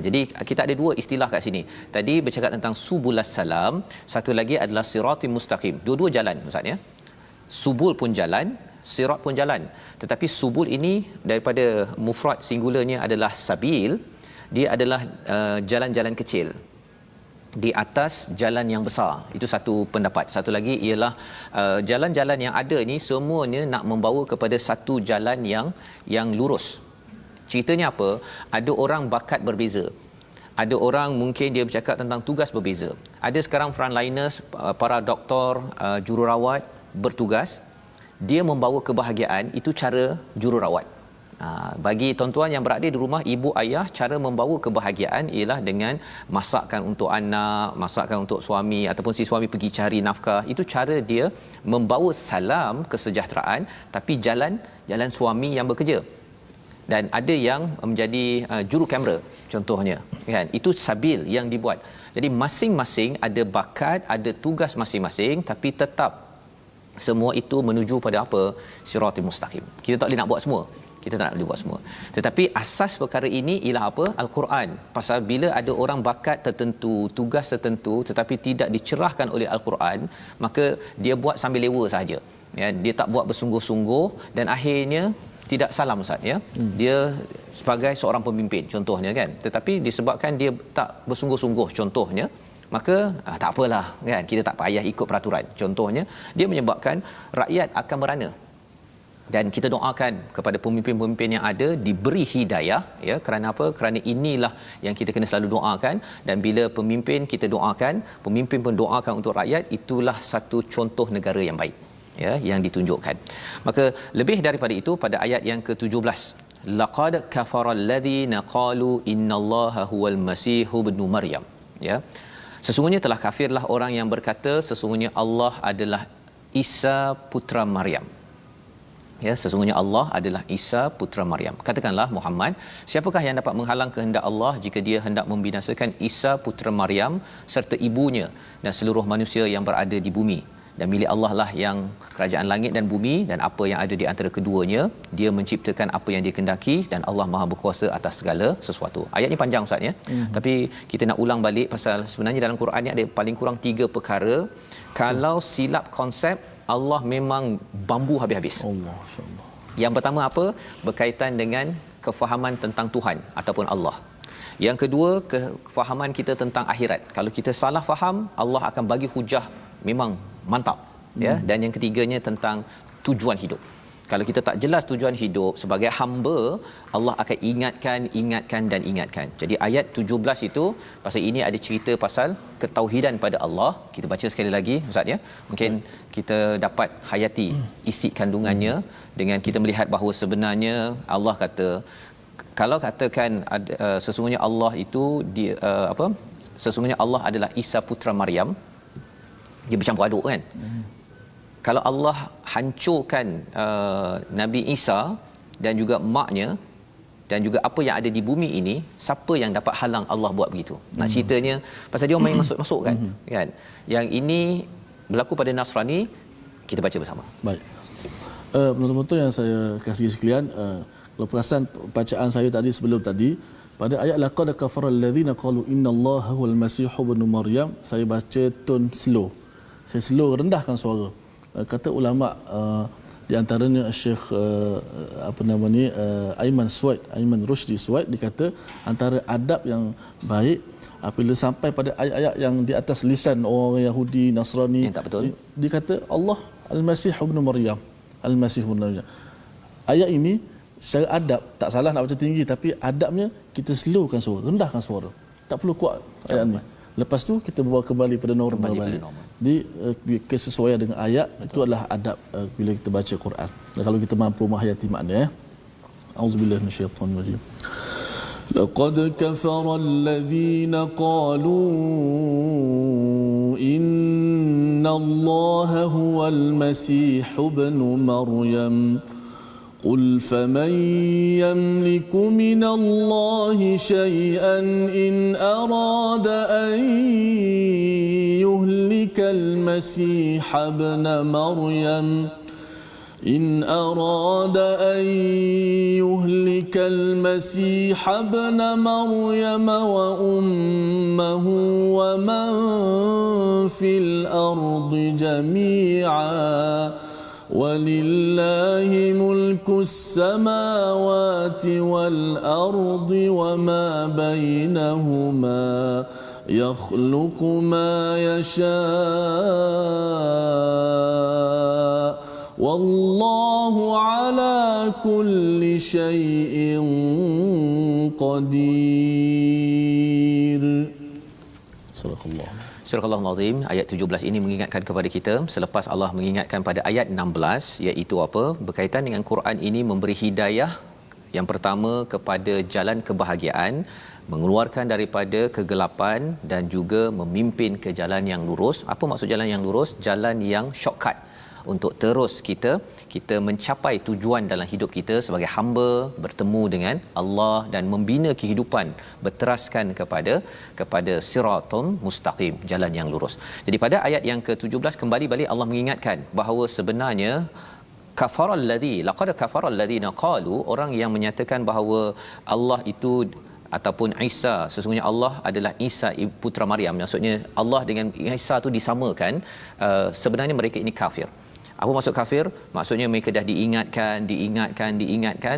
Jadi kita ada dua istilah kat sini. Tadi bercakap tentang subulas salam, satu lagi adalah siratim mustaqim. Dua-dua jalan maksudnya. Subul pun jalan, sirat pun jalan. Tetapi subul ini daripada mufrad singularnya adalah sabil, dia adalah jalan-jalan kecil di atas jalan yang besar. Itu satu pendapat. Satu lagi ialah jalan-jalan yang ada ni semuanya nak membawa kepada satu jalan yang lurus. Ceritanya apa? Ada orang bakat berbeza. Ada orang mungkin dia bercakap tentang tugas berbeza. Ada sekarang frontliners, para doktor, jururawat bertugas, dia membawa kebahagiaan, itu cara jururawat. Bagi tuan-tuan yang berada di rumah, ibu ayah, cara membawa kebahagiaan ialah dengan masakkan untuk anak, masakkan untuk suami, ataupun si suami pergi cari nafkah. Itu cara dia membawa salam kesejahteraan, tapi jalan suami yang bekerja. Dan ada yang menjadi juru kamera contohnya, kan, itu sabil yang dibuat. Jadi masing-masing ada bakat, ada tugas masing-masing, tapi tetap semua itu menuju pada apa? Siratul mustaqim. Kita tak boleh nak buat semua, kita tak nak boleh buat semua, tetapi asas perkara ini ialah apa? Al-Quran. Pasal bila ada orang bakat tertentu, tugas tertentu, tetapi tidak dicerahkan oleh Al-Quran, maka dia buat sambil lewa sahaja, ya, dia tak buat bersungguh-sungguh, dan akhirnya tidak salam, Ustaz, ya. Dia sebagai seorang pemimpin contohnya, kan, tetapi disebabkan dia tak bersungguh-sungguh contohnya, maka tak apalah, kan, kita tak payah ikut peraturan contohnya, dia menyebabkan rakyat akan merana. Dan kita doakan kepada pemimpin-pemimpin yang ada diberi hidayah, ya. Kerana apa? Kerana inilah yang kita kena selalu doakan. Dan bila pemimpin kita doakan, pemimpin pun doakan untuk rakyat, itulah satu contoh negara yang baik, ya, yang ditunjukkan. Maka lebih daripada itu, pada ayat yang ke-17, laqad kafaral ladzina qalu innallaha huwal masihu ibnu maryam, ya, sesungguhnya telah kafirlah orang yang berkata sesungguhnya Allah adalah Isa putra Maryam. Ya, sesungguhnya Allah adalah Isa putra Maryam. Katakanlah Muhammad, siapakah yang dapat menghalang kehendak Allah jika dia hendak membinasakan Isa putra Maryam serta ibunya dan seluruh manusia yang berada di bumi? Dan milik Allah lah yang kerajaan langit dan bumi dan apa yang ada di antara keduanya. Dia menciptakan apa yang dia kehendaki dan Allah Maha berkuasa atas segala sesuatu. Ayat ni panjang, Ustaz, ya. Tapi kita nak ulang balik pasal sebenarnya dalam Quran ni ada paling kurang 3 perkara. Kalau silap konsep, Allah memang bambu habis-habis. Allah, insya-Allah. Yang pertama apa? Berkaitan dengan kefahaman tentang Tuhan ataupun Allah. Yang kedua, kefahaman kita tentang akhirat. Kalau kita salah faham, Allah akan bagi hujah memang mantap, ya. Dan yang ketiganya tentang tujuan hidup. Kalau kita tak jelas tujuan hidup sebagai hamba, Allah akan ingatkan dan ingatkan. Jadi ayat 17 itu pasal ini ada cerita pasal ketauhidan pada Allah. Kita baca sekali lagi, Ustaz, ya. Mungkin kita dapat hayati isi kandungannya dengan kita melihat bahawa sebenarnya Allah kata, kalau katakan sesungguhnya Allah itu dia sesungguhnya Allah adalah Isa putra Maryam, dia bercampur aduk, kan. Kalau Allah hancurkan Nabi Isa dan juga maknya dan juga apa yang ada di bumi ini, siapa yang dapat halang Allah buat begitu? Nak ceritanya pasal dia main masuk-masuk, kan. Yang ini berlaku pada Nasrani. Kita baca bersama. Baik. Penonton-penonton yang saya kasihi sekalian, kalau perasan bacaan saya tadi sebelum tadi, pada ayat laqad kafara allazina qalu innallaha huwal masihu ibnu maryam, saya baca tone slow. Saya slow, rendahkan suara. Kata ulama di antaranya Syekh Aiman Rushdi Suwaid, dia kata antara adab yang baik apabila sampai pada ayat-ayat yang di atas lisan orang Yahudi, Nasrani, yang tak betul, dia kata Allah Al-Masih ibnu Maryam, Al-Masih ibnu Maryam. Ayat ini secara adab tak salah nak baca tinggi, tapi adabnya kita slowkan suara, rendahkan suara. Tak perlu kuat ayat ni. Lepas tu kita bawa kembali pada normal balik. Di kesesuaian dengan ayat. Betul. Itu adalah adab bila kita baca Quran. Dan kalau kita mampu menghayati makna, ya. Auzubillahi minasyaitanir rajim. Laqad kafara alladhina qalu innallaha huwal masih ibnu maryam. قل فمن يملك من الله شيئا إن أراد أن يهلك المسيح ابن مريم إن أراد أن يهلك المسيح ابن مريم وأمه ومن في الأرض جميعا ولله ملك السماوات والأرض وما بينهما يخلق ما يشاء والله على كل شيء قدير. صدق الله. Surah Al-Azim ayat 17 ini mengingatkan kepada kita selepas Allah mengingatkan pada ayat 16 iaitu apa? Berkaitan dengan Quran ini memberi hidayah yang pertama kepada jalan kebahagiaan, mengeluarkan daripada kegelapan dan juga memimpin ke jalan yang lurus. Apa maksud jalan yang lurus? Jalan yang shortcut untuk terus kita mencapai tujuan dalam hidup kita sebagai hamba, bertemu dengan Allah dan membina kehidupan berteraskan kepada siratul mustaqim, jalan yang lurus. Jadi pada ayat yang ke-17 kembali balik Allah mengingatkan bahawa sebenarnya kafaral ladzi laqad kafaral ladzina qalu, orang yang menyatakan bahawa Allah itu ataupun Isa, sesungguhnya Allah adalah Isa putra Maryam, maksudnya Allah dengan Isa itu disamakan, sebenarnya mereka ini kafir. Apa maksud kafir? Maksudnya mereka dah diingatkan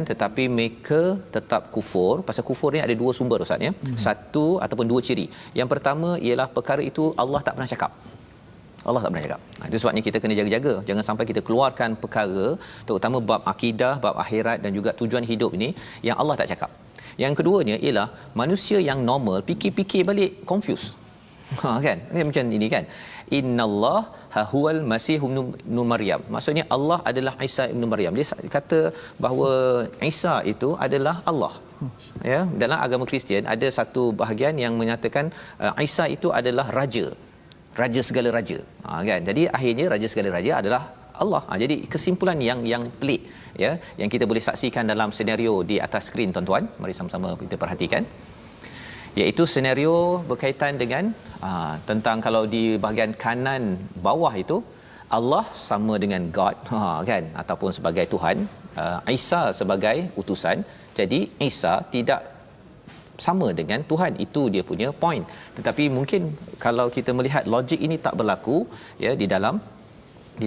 tetapi mereka tetap kufur. Pasal kufur ni ada dua sumber Ustaz ya. Satu ataupun dua ciri. Yang pertama ialah perkara itu Allah tak pernah cakap. Allah tak pernah cakap. Itu sebabnya kita kena jaga-jaga. Jangan sampai kita keluarkan perkara terutama bab akidah, bab akhirat dan juga tujuan hidup ini yang Allah tak cakap. Yang keduanya ialah manusia yang normal fikir-fikir balik confuse. Kan? Ini macam ini kan. Innallah huwal masih ibnu Maryam. Maksudnya Allah adalah Isa ibnu Maryam. Dia kata bahawa Isa itu adalah Allah. Ya, dalam agama Kristian ada satu bahagian yang menyatakan Isa itu adalah raja segala raja. Kan? Jadi akhirnya raja segala raja adalah Allah. Jadi kesimpulan yang pelik ya, yang kita boleh saksikan dalam senario di atas skrin tuan-tuan. Mari sama-sama kita perhatikan. Iaitu senario berkaitan dengan tentang kalau di bahagian kanan bawah itu Allah sama dengan God kan, ataupun sebagai Tuhan, Isa sebagai utusan. Jadi Isa tidak sama dengan Tuhan, itu dia punya point. Tetapi mungkin kalau kita melihat logik ini tak berlaku ya di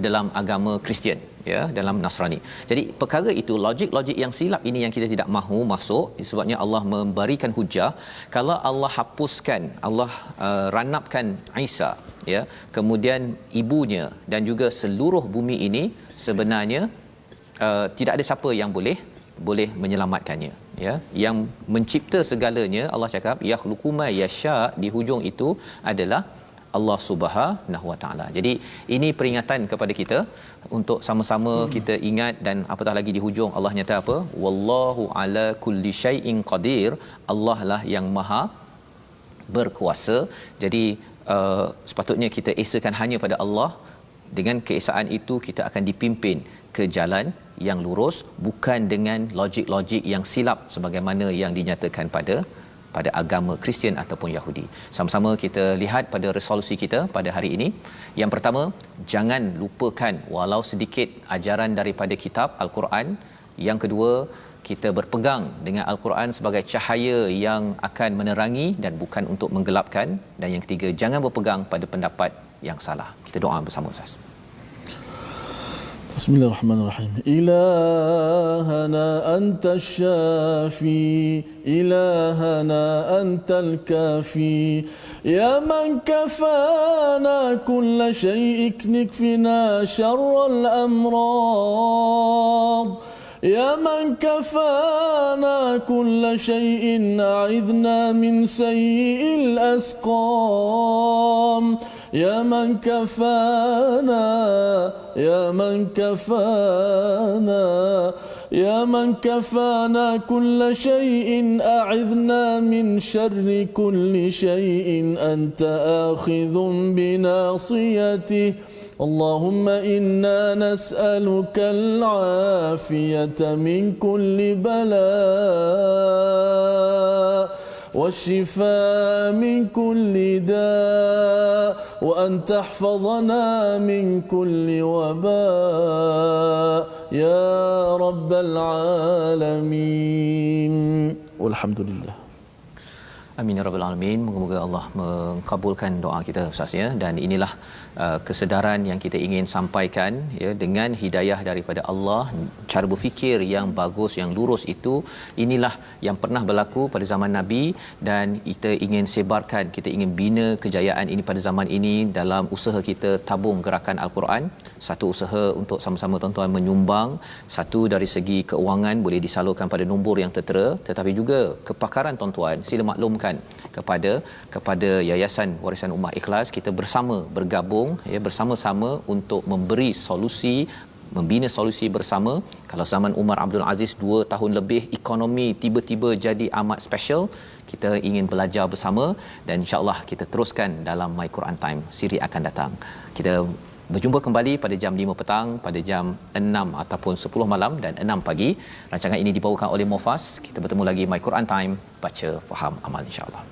dalam agama Kristian ya, dalam Nasrani. Jadi perkara itu logik yang silap ini yang kita tidak mahu masuk, sebabnya Allah memberikan hujah. Kalau Allah hapuskan, Allah ranapkan Isa ya, kemudian ibunya dan juga seluruh bumi ini sebenarnya tidak ada siapa yang boleh menyelamatkannya ya. Yang mencipta segalanya Allah cakap yakhluqu ma yasha, di hujung itu adalah Allah Subhanahu Wa Taala. Jadi ini peringatan kepada kita untuk sama-sama kita ingat, dan apatah lagi di hujung Allah nyata apa? Wallahu ala kulli syai'in qadir. Allah lah yang maha berkuasa. Jadi sepatutnya kita esakan hanya pada Allah. Dengan keesaan itu kita akan dipimpin ke jalan yang lurus, bukan dengan logik-logik yang silap sebagaimana yang dinyatakan pada agama Kristian ataupun Yahudi. Sama-sama kita lihat pada resolusi kita pada hari ini. Yang pertama, jangan lupakan walau sedikit ajaran daripada kitab Al-Quran. Yang kedua, kita berpegang dengan Al-Quran sebagai cahaya yang akan menerangi dan bukan untuk menggelapkan. Dan yang ketiga, jangan berpegang pada pendapat yang salah. Kita doa bersama Ustaz. Bismillahirrahmanirrahim. Ilahana antas syafi, ilahana antal kafi, ya man kafana kulla shay'ik nikfina syarral amrad, ya man kafana kulla shay'in a'idhna min sayyi'il asqam. يا من كفانا يا من كفانا يا من كفانا كل شيء أعذنا من شر كل شيء أنت آخذ بناصيته اللهم إنا نسألك العافية من كل بلاء والشفاء من كل داء وأن تحفظنا من كل وباء يا رب العالمين والحمد لله. Amin ya rabbal alamin. Moga-moga Allah mengabulkan doa kita Ustaz ya, dan inilah kesedaran yang kita ingin sampaikan ya, dengan hidayah daripada Allah, cara berfikir yang bagus yang lurus itu inilah yang pernah berlaku pada zaman Nabi, dan kita ingin sebarkan, kita ingin bina kejayaan ini pada zaman ini dalam usaha kita tabung gerakan Al-Quran. Satu usaha untuk sama-sama tuan-tuan menyumbang, satu dari segi keuangan boleh disalurkan pada nombor yang tertera, tetapi juga kepakaran tuan-tuan sila maklumkan kepada Yayasan Warisan Ummah Ikhlas. Kita bersama bergabung ya, bersama-sama untuk memberi solusi, membina solusi bersama. Kalau zaman Umar Abdul Aziz 2 tahun lebih ekonomi tiba-tiba jadi amat special, kita ingin belajar bersama, dan insya-Allah kita teruskan dalam My Quran Time siri akan datang. Kita berjumpa kembali pada jam 5 petang, pada jam 6 ataupun 10 malam dan 6 pagi. Rancangan ini dibawakan oleh Mofas. Kita bertemu lagi My Quran Time, baca, faham, amal insya-Allah.